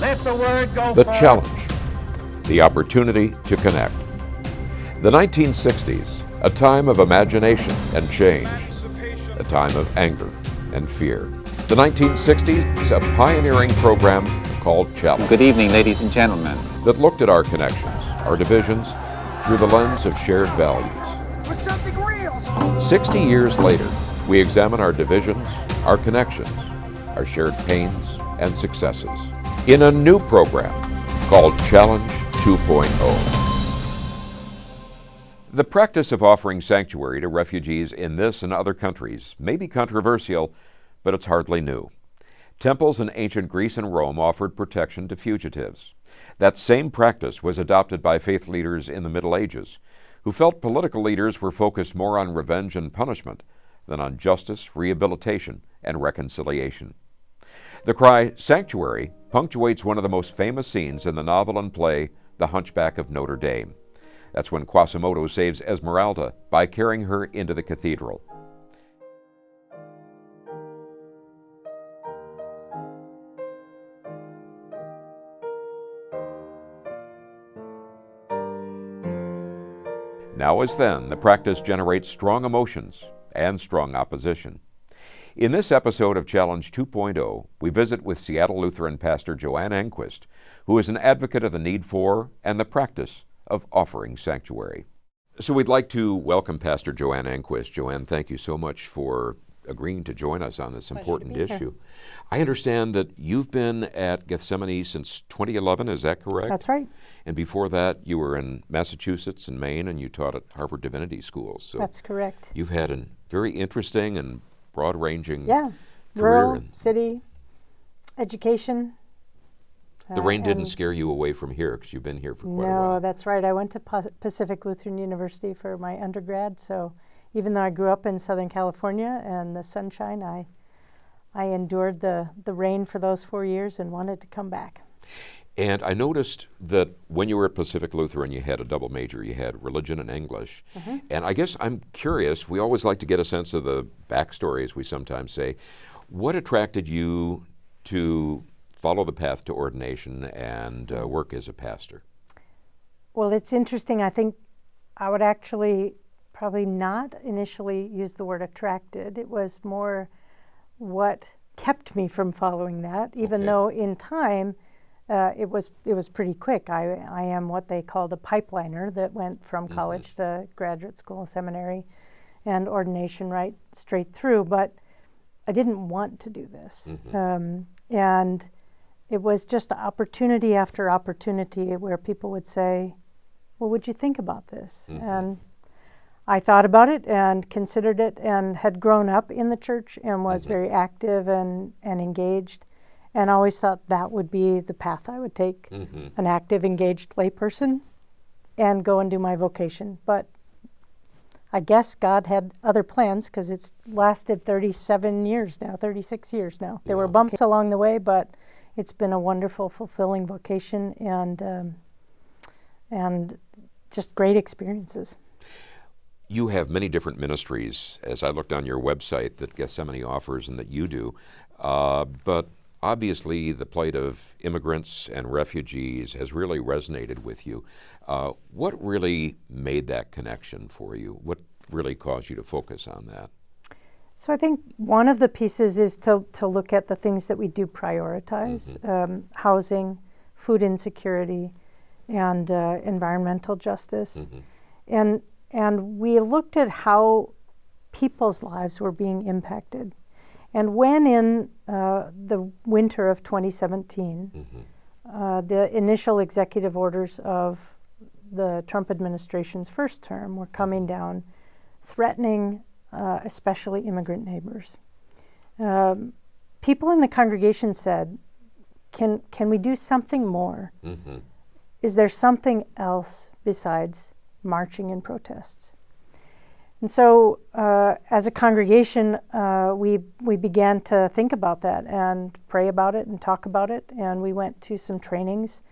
Let the word go The forth. challenge, the opportunity to connect. The 1960s, a time of imagination and change, a time of anger and fear. The 1960s, a pioneering program called Challenge. Good evening, ladies and gentlemen. That looked at our connections, our divisions, through the lens of shared values. For something real. 60 years later, we examine our divisions, our connections, our shared pains and successes in a new program called Challenge 2.0. The practice of offering sanctuary to refugees in this and other countries may be controversial, but it's hardly new. Temples in ancient Greece and Rome offered protection to fugitives. That same practice was adopted by faith leaders in the Middle Ages, who felt political leaders were focused more on revenge and punishment than on justice, rehabilitation, and reconciliation. The cry, sanctuary, punctuates one of the most famous scenes in the novel and play, The Hunchback of Notre Dame. That's when Quasimodo saves Esmeralda by carrying her into the cathedral. Now as then, the practice generates strong emotions and strong opposition. In this episode of Challenge 2.0, we visit with Seattle Lutheran pastor Joanne Engquist, who is an advocate of the need for and the practice of offering sanctuary. So we'd like to welcome Pastor Joanne Engquist. Joanne, thank you so much for agreeing to join us on this important issue. I understand that you've been at Gethsemane since 2011, is that correct? That's right. And before that, you were in Massachusetts and Maine, and you taught at Harvard Divinity School. So that's correct. You've had a very interesting and broad-ranging career. Rural, city, education. The rain didn't scare you away from here because you've been here for quite a while. No, that's right. I went to Pacific Lutheran University for my undergrad, so even though I grew up in Southern California and the sunshine, I endured the rain for those 4 years and wanted to come back. And I noticed that when you were at Pacific Lutheran, you had a double major. You had religion and English. Mm-hmm. And I guess I'm curious, we always like to get a sense of the backstory, as we sometimes say. What attracted you to follow the path to ordination and work as a pastor? Well, it's interesting. I think I would actually probably not initially use the word attracted. It was more what kept me from following that, even though in time, it was pretty quick. I am what they called a pipeliner that went from college to graduate school, seminary, and ordination right straight through. But I didn't want to do this. And it was just opportunity after opportunity where people would say, well, would you think about this? And I thought about it and considered it and had grown up in the church and was very active and engaged. And I always thought that would be the path I would take, an active, engaged layperson, and go and do my vocation. But I guess God had other plans because it's lasted 37 years now, 36 years now. There were bumps along the way, but it's been a wonderful, fulfilling vocation and just great experiences. You have many different ministries, as I looked on your website, that Gethsemane offers and that you do. But obviously, the plight of immigrants and refugees has really resonated with you. What really made that connection for you? What really caused you to focus on that? So I think one of the pieces is to look at the things that we do prioritize, housing, food insecurity, and environmental justice. And we looked at how people's lives were being impacted. And when in the winter of 2017, the initial executive orders of the Trump administration's first term were coming down, threatening especially immigrant neighbors. People in the congregation said, can we do something more? Is there something else besides marching and protests? And so as a congregation, we began to think about that and pray about it and talk about it. And we went to some trainings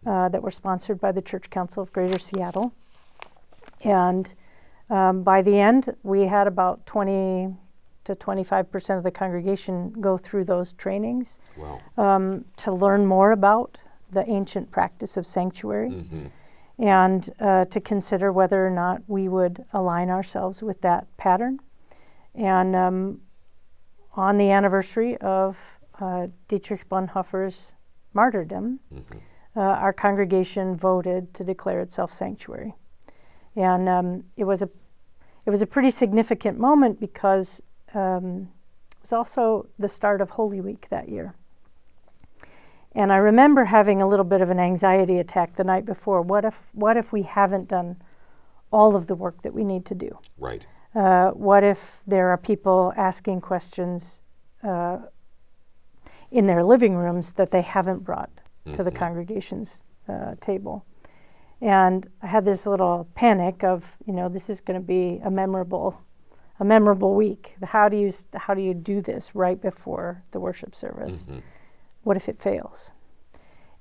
that were sponsored by the Church Council of Greater Seattle. And by the end, we had about 20 to 25% of the congregation go through those trainings. Wow. To learn more about the ancient practice of sanctuary, Mm-hmm. and to consider whether or not we would align ourselves with that pattern. And on the anniversary of Dietrich Bonhoeffer's martyrdom, Mm-hmm. Our congregation voted to declare itself sanctuary. And it was a pretty significant moment because it was also the start of Holy Week that year. And I remember having a little bit of an anxiety attack the night before. What if we haven't done all of the work that we need to do? Right. What if there are people asking questions in their living rooms that they haven't brought to the congregation's table? And I had this little panic of, this is going to be a memorable week. How do you do this right before the worship service? Mm-hmm. What if it fails?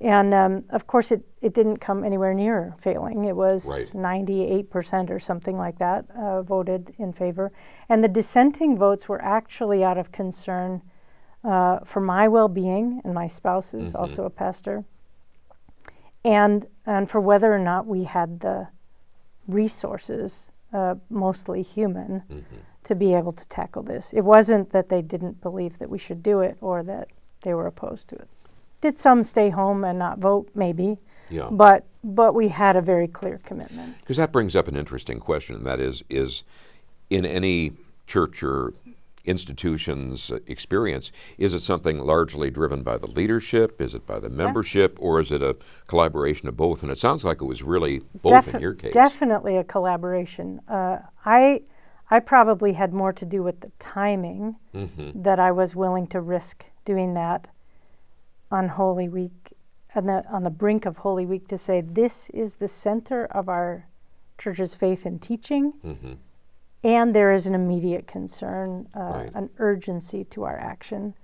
And of course, it didn't come anywhere near failing. It was Right. 98% or something like that voted in favor. And the dissenting votes were actually out of concern for my well-being, and my spouse is also a pastor, and for whether or not we had the resources, mostly human, to be able to tackle this. It wasn't that they didn't believe that we should do it or that they were opposed to it. Did some stay home and not vote? Maybe. Yeah. But we had a very clear commitment. Because that brings up an interesting question, and that is in any church or institution's experience, is it something largely driven by the leadership? Is it by the membership? Or is it a collaboration of both? And it sounds like it was really both in your case. Definitely a collaboration. I probably had more to do with the timing, that I was willing to risk doing that on Holy Week, and on the brink of Holy Week, to say this is the center of our church's faith and teaching, and there is an immediate concern, Right. an urgency to our action.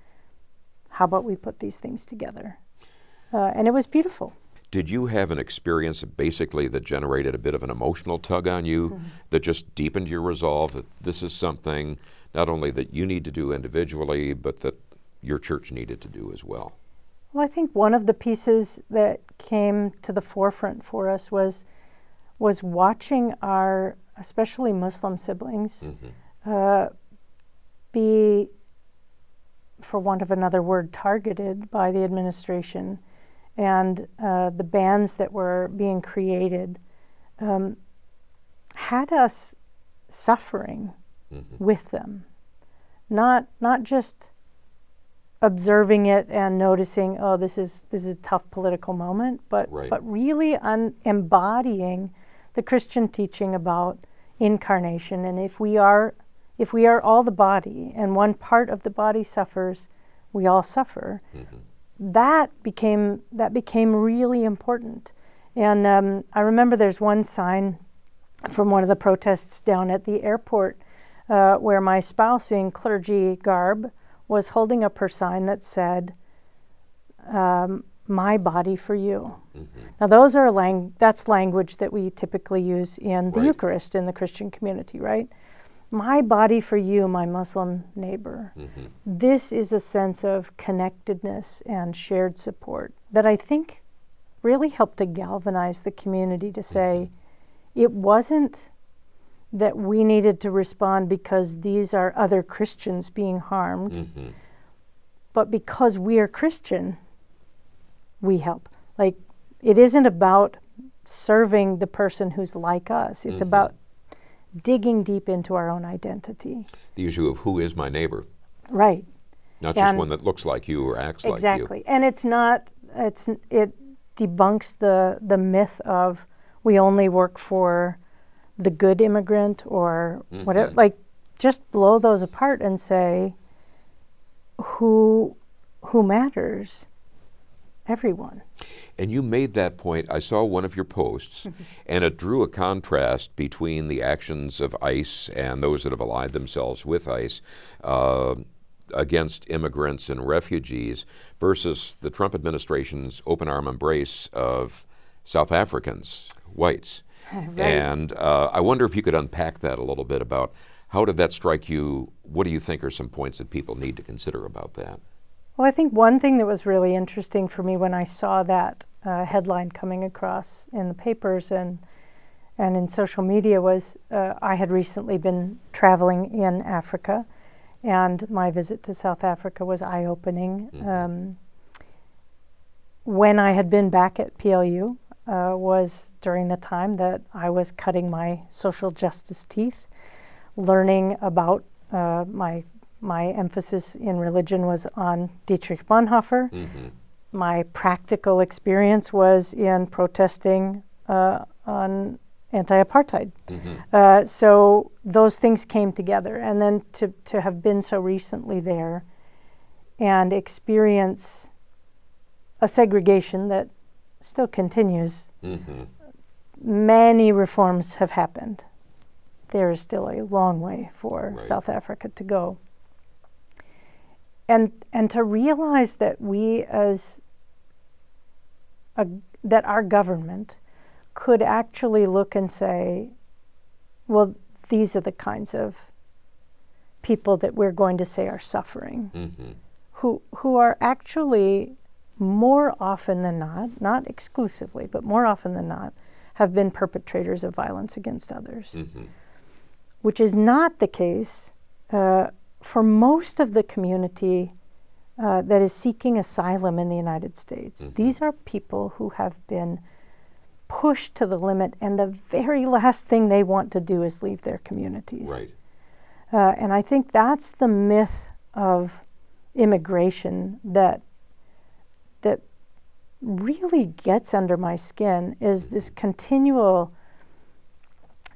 How about we put these things together? And it was beautiful. Did you have an experience basically that generated a bit of an emotional tug on you, that just deepened your resolve that this is something not only that you need to do individually, but that your church needed to do as well? Well, I think one of the pieces that came to the forefront for us was watching our, especially Muslim siblings, be, for want of another word, targeted by the administration, and the bans that were being created had us suffering with them, not just observing it and noticing, oh, this is a tough political moment, but Right. but really embodying the Christian teaching about incarnation. And if we are all the body, and one part of the body suffers, we all suffer. That became really important. And I remember there's one sign from one of the protests down at the airport where my spouse, in clergy garb, was holding up her sign that said, "My body for you." Now that's language that we typically use in the Right. Eucharist in the Christian community, right? My body for you, my Muslim neighbor. This is a sense of connectedness and shared support that I think really helped to galvanize the community to say, it wasn't that we needed to respond because these are other Christians being harmed, but because we are Christian, we help. Like, it isn't about serving the person who's like us. It's about digging deep into our own identity. The issue of who is my neighbor, Right. not just And one that looks like you or acts like you. Exactly. And it debunks the myth of we only work for the good immigrant or whatever. Like, just blow those apart and say, who matters? Everyone. And you made that point. I saw one of your posts, and it drew a contrast between the actions of ICE and those that have allied themselves with ICE against immigrants and refugees versus the Trump administration's open arm embrace of South Africans, whites. Right. And I wonder if you could unpack that a little bit about How did that strike you? What do you think are some points that people need to consider about that? Well, I think one thing that was really interesting for me when I saw that headline coming across in the papers and in social media was I had recently been traveling in Africa, and my visit to South Africa was eye-opening. Mm-hmm. When I had been back at PLU was during the time that I was cutting my social justice teeth, learning about my emphasis in religion was on Dietrich Bonhoeffer. Mm-hmm. My practical experience was in protesting on anti-apartheid. Mm-hmm. So those things came together. And then to have been so recently there and experience a segregation that still continues. Mm-hmm. Many reforms have happened. There is still a long way for Right. South Africa to go. And to realize that that our government could actually look and say, well, these are the kinds of people that we're going to say are suffering, Mm-hmm. who are actually more often than not exclusively, but more often than not, have been perpetrators of violence against others, Mm-hmm. which is not the case for most of the community that is seeking asylum in the United States. Mm-hmm. These are people who have been pushed to the limit, and the very last thing they want to do is leave their communities. Right. And I think that's the myth of immigration that really gets under my skin, is this continual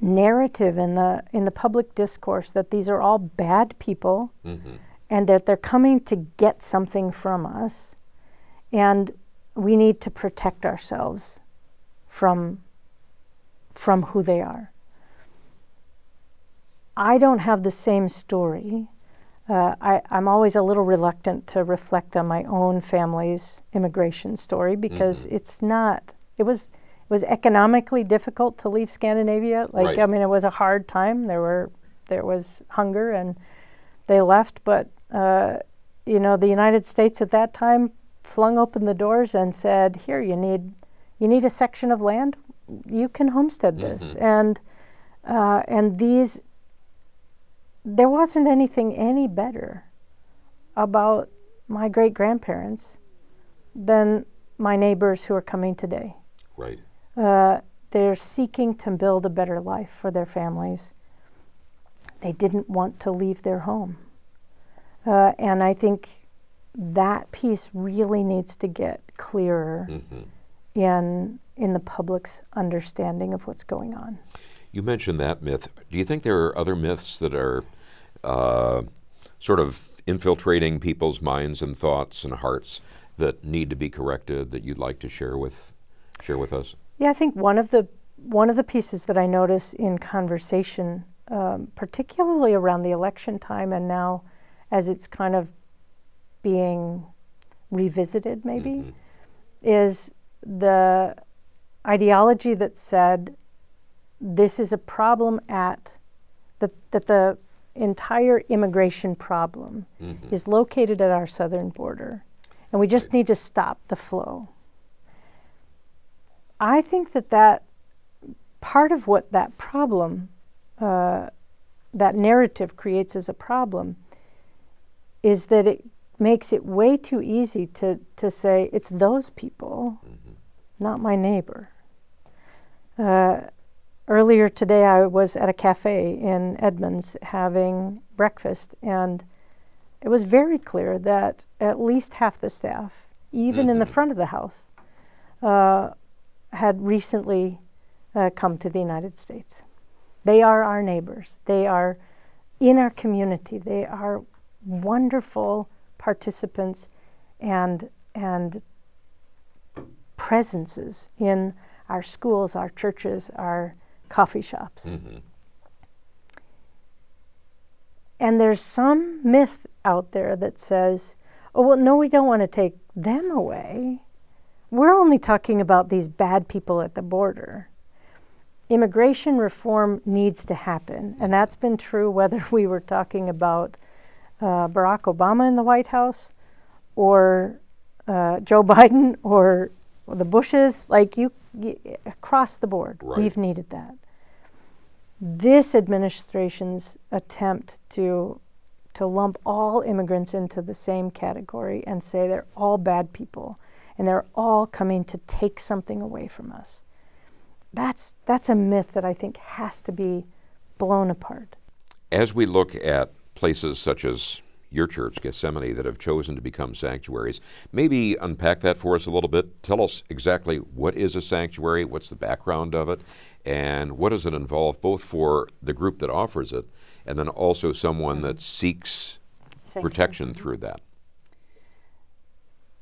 narrative in the public discourse that these are all bad people, Mm-hmm. and that they're coming to get something from us, and we need to protect ourselves from who they are. I don't have the same story. I'm always a little reluctant to reflect on my own family's immigration story because Mm-hmm. it was economically difficult to leave Scandinavia. Right. I mean, it was a hard time. There was hunger, and they left. But the United States at that time flung open the doors and said, "Here, you need a section of land. You can homestead this." Mm-hmm. And these. There wasn't anything any better about my great-grandparents than my neighbors who are coming today. Right. They're seeking to build a better life for their families. They didn't want to leave their home. And I think that piece really needs to get clearer Mm-hmm. in the public's understanding of what's going on. You mentioned that myth. Do you think there are other myths that are sort of infiltrating people's minds and thoughts and hearts that need to be corrected that you'd like to share with us? Yeah, I think one of the pieces that I notice in conversation, particularly around the election time and now as it's kind of being revisited maybe, Mm-hmm. is the ideology that said this is a problem that the entire immigration problem Mm-hmm. is located at our southern border, and we just Right. need to stop the flow. I think that part of what that problem, that narrative creates as a problem, is that it makes it way too easy to say it's those people, Mm-hmm. not my neighbor. Earlier today, I was at a cafe in Edmonds having breakfast, and it was very clear that at least half the staff, even in the Mm-hmm. front of the house, had recently come to the United States. They are our neighbors. They are in our community. They are wonderful participants and presences in our schools, our churches, our coffee shops. Mm-hmm. And there's some myth out there that says, oh, well, no, we don't want to take them away. We're only talking about these bad people at the border. immigration reform needs to happen, and that's been true whether we were talking about Barack Obama in the White House or Joe Biden or the Bushes, like you across the board. Right. We've needed that. This administration's attempt to lump all immigrants into the same category and say they're all bad people and they're all coming to take something away from us. That's a myth that I think has to be blown apart. As we look at places such as your church, Gethsemane, that have chosen to become sanctuaries, maybe unpack that for us a little bit. Tell us exactly what is a sanctuary, what's the background of it, and what does it involve both for the group that offers it and then also someone that seeks protection through that.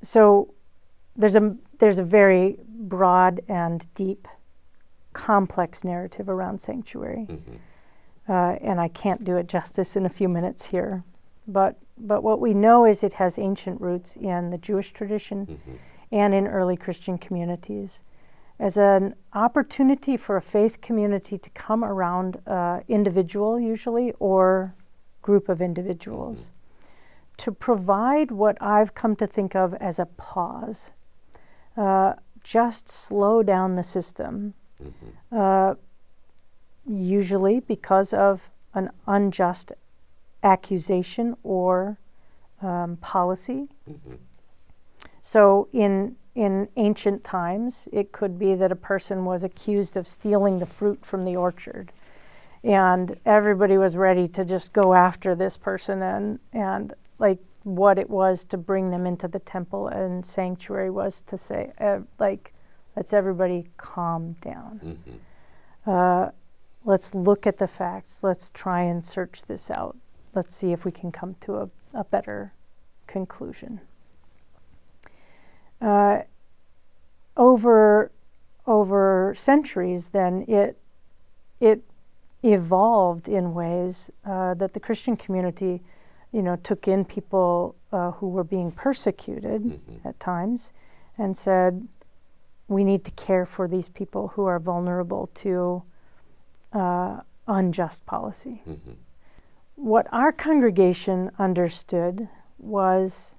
So there's a very broad and deep, complex narrative around sanctuary. And I can't do it justice in a few minutes here. But what we know is it has ancient roots in the Jewish tradition and in early Christian communities as an opportunity for a faith community to come around individual, usually, or group of individuals, to provide what I've come to think of as a pause. Just slow down the system, usually because of an unjust accusation or policy. So in ancient times, it could be that a person was accused of stealing the fruit from the orchard, and everybody was ready to just go after this person, and like what it was to bring them into the temple and sanctuary was to say, let's everybody calm down. Let's look at the facts. Let's try and search this out. Let's see if we can come to a better conclusion. Over centuries, then, it evolved in ways that the Christian community, took in people who were being persecuted at times and said, we need to care for these people who are vulnerable to unjust policy. What our congregation understood was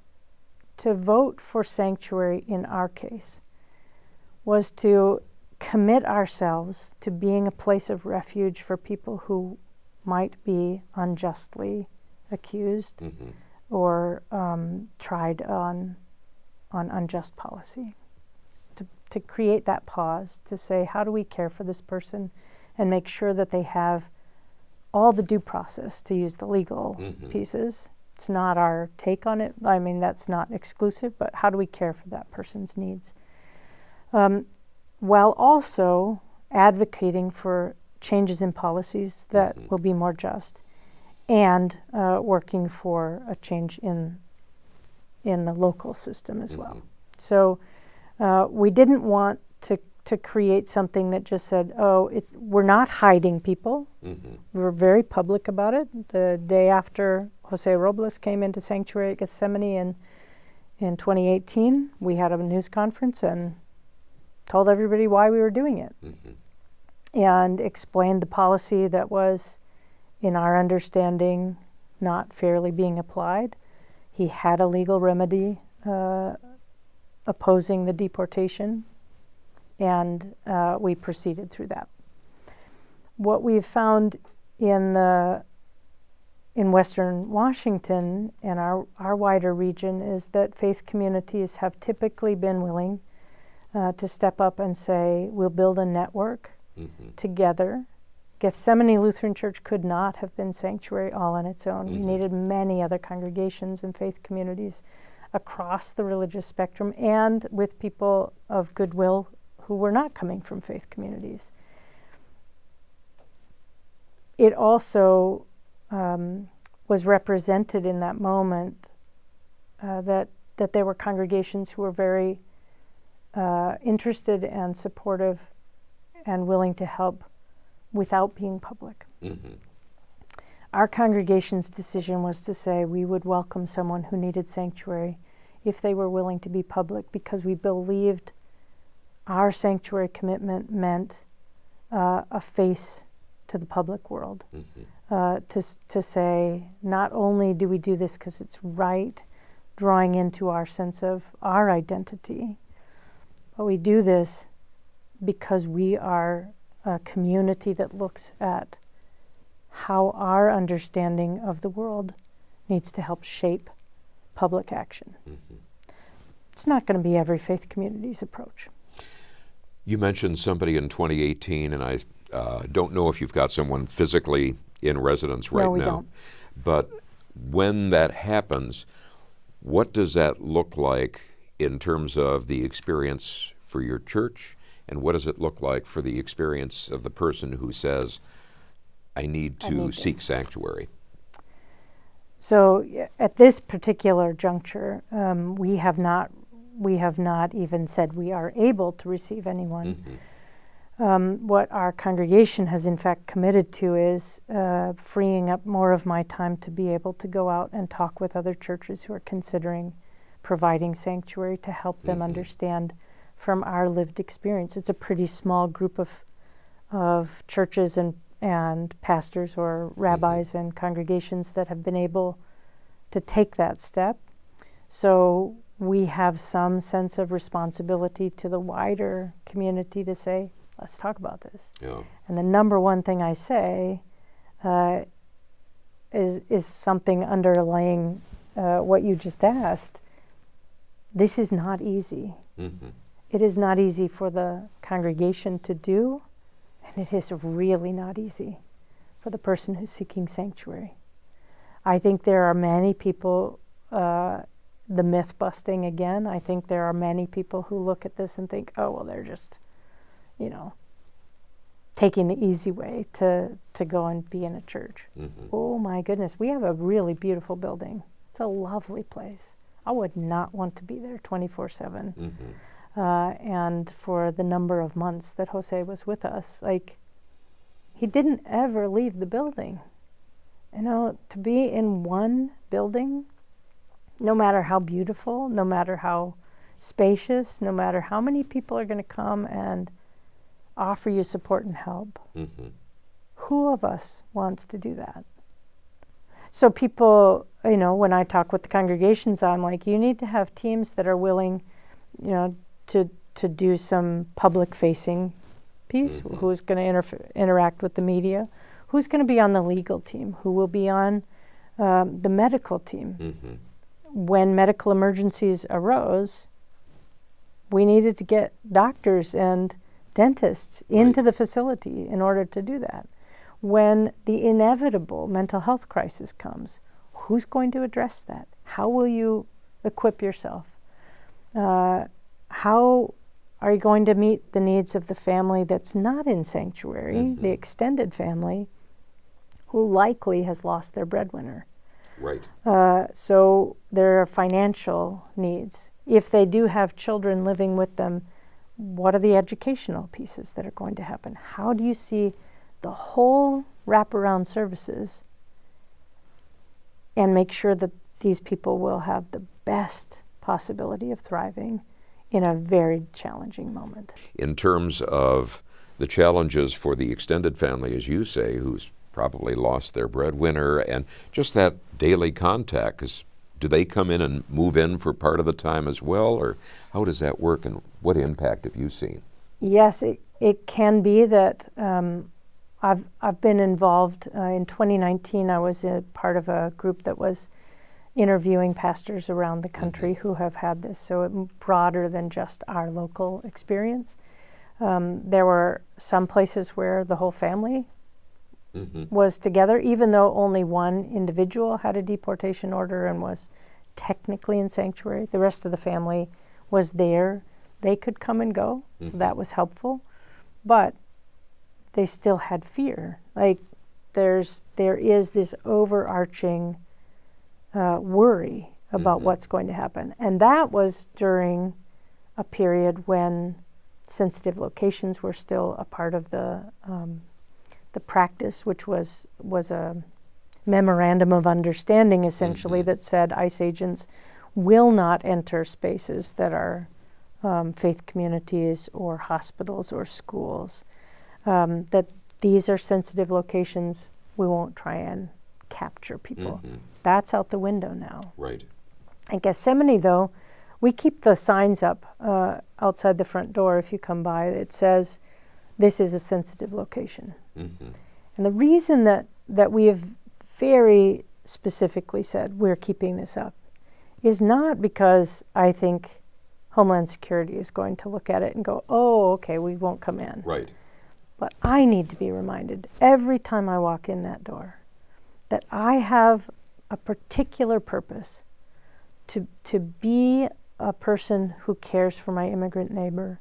to vote for sanctuary in our case was to commit ourselves to being a place of refuge for people who might be unjustly accused or tried on unjust policy. To create that pause, to say, how do we care for this person and make sure that they have all the due process, to use the legal pieces. It's not our take on it. I mean, that's not exclusive, but how do we care for that person's needs? While also advocating for changes in policies that will be more just and working for a change in the local system as well. So we didn't want to create something that just said, we're not hiding people. We were very public about it. The day after Jose Robles came into Sanctuary at Gethsemane in 2018, we had a news conference and told everybody why we were doing it and explained the policy that was, in our understanding, not fairly being applied. He had a legal remedy opposing the deportation, and we proceeded through that. What we've found in Western Washington and our wider region is that faith communities have typically been willing to step up and say, we'll build a network together. Gethsemane Lutheran Church could not have been sanctuary all on its own. We needed many other congregations and faith communities across the religious spectrum and with people of goodwill who were not coming from faith communities. It also was represented in that moment that there were congregations who were very interested and supportive and willing to help without being public. Our congregation's decision was to say we would welcome someone who needed sanctuary if they were willing to be public, because we believed our sanctuary commitment meant a face to the public world. Mm-hmm. To say, not only do we do this because it's right, drawing into our sense of our identity, but we do this because we are a community that looks at how our understanding of the world needs to help shape public action. Mm-hmm. It's not going to be every faith community's approach. You mentioned somebody in 2018, and I don't know if you've got someone physically in residence right now. No, we don't. But when that happens, what does that look like in terms of the experience for your church, and what does it look like for the experience of the person who says, I need to seek sanctuary? So at this particular juncture, we have not even said we are able to receive anyone. Mm-hmm. What our congregation has in fact committed to is freeing up more of my time to be able to go out and talk with other churches who are considering providing sanctuary to help them understand from our lived experience. It's a pretty small group of churches and pastors or rabbis and congregations that have been able to take that step. So we have some sense of responsibility to the wider community to say, let's talk about this. Yeah. And the number one thing I say is something underlying what you just asked. This is not easy. Mm-hmm. It is not easy for the congregation to do, and it is really not easy for the person who's seeking sanctuary. I think there are many people, the myth busting again, I think there are many people who look at this and think, oh, well, they're just, taking the easy way to go and be in a church. Mm-hmm. Oh my goodness, we have a really beautiful building. It's a lovely place. I would not want to be there 24/7. Mm-hmm. And for the number of months that Jose was with us, he didn't ever leave the building. To be in one building, no matter how beautiful, no matter how spacious, no matter how many people are going to come and offer you support and help, who of us wants to do that? So people, when I talk with the congregations, I'm like, you need to have teams that are willing, to do some public-facing piece. Who's going to interact with the media? Who's going to be on the legal team? Who will be on the medical team? Mm-hmm. When medical emergencies arose, we needed to get doctors and dentists into the facility in order to do that. When the inevitable mental health crisis comes, who's going to address that? How will you equip yourself? How are you going to meet the needs of the family that's not in sanctuary, the extended family, who likely has lost their breadwinner? Right. So there are financial needs. If they do have children living with them, what are the educational pieces that are going to happen? How do you see the whole wraparound services and make sure that these people will have the best possibility of thriving in a very challenging moment? In terms of the challenges for the extended family, as you say, who's probably lost their breadwinner, and just that daily contact, because do they come in and move in for part of the time as well, or how does that work, and what impact have you seen? Yes, it can be that I've been involved. In 2019, I was a part of a group that was interviewing pastors around the country who have had this, so it's broader than just our local experience. There were some places where the whole family was together, even though only one individual had a deportation order and was technically in sanctuary. The rest of the family was there. They could come and go, so that was helpful. But they still had fear. There is this overarching worry about what's going to happen. And that was during a period when sensitive locations were still a part of the practice, which was a memorandum of understanding, essentially, that said ICE agents will not enter spaces that are faith communities or hospitals or schools. that these are sensitive locations. We won't try and capture people. That's out the window now. Right. At Gethsemane, though, we keep the signs up outside the front door if you come by. It says, this is a sensitive location. And the reason that we have very specifically said we're keeping this up is not because I think Homeland Security is going to look at it and go, oh, okay, we won't come in. Right. But I need to be reminded every time I walk in that door that I have a particular purpose to be a person who cares for my immigrant neighbor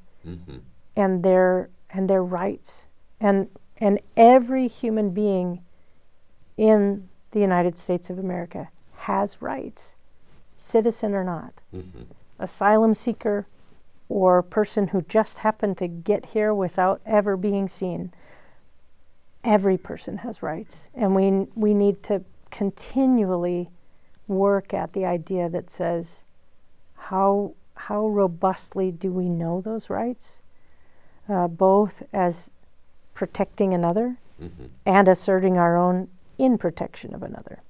and their rights. And every human being in the United States of America has rights, citizen or not. Asylum seeker or person who just happened to get here without ever being seen. Every person has rights. And we need to continually work at the idea that says, how robustly do we know those rights, both as protecting another and asserting our own in protection of another.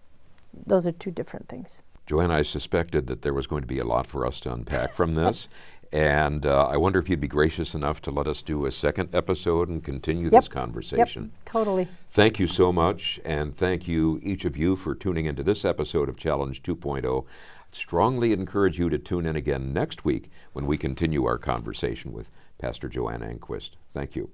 Those are two different things. Joanne, I suspected that there was going to be a lot for us to unpack from this, and I wonder if you'd be gracious enough to let us do a second episode and continue this conversation. Yep, totally. Thank you so much, and thank you, each of you, for tuning into this episode of Challenge 2.0. Strongly encourage you to tune in again next week when we continue our conversation with Pastor Joanne Engquist. Thank you.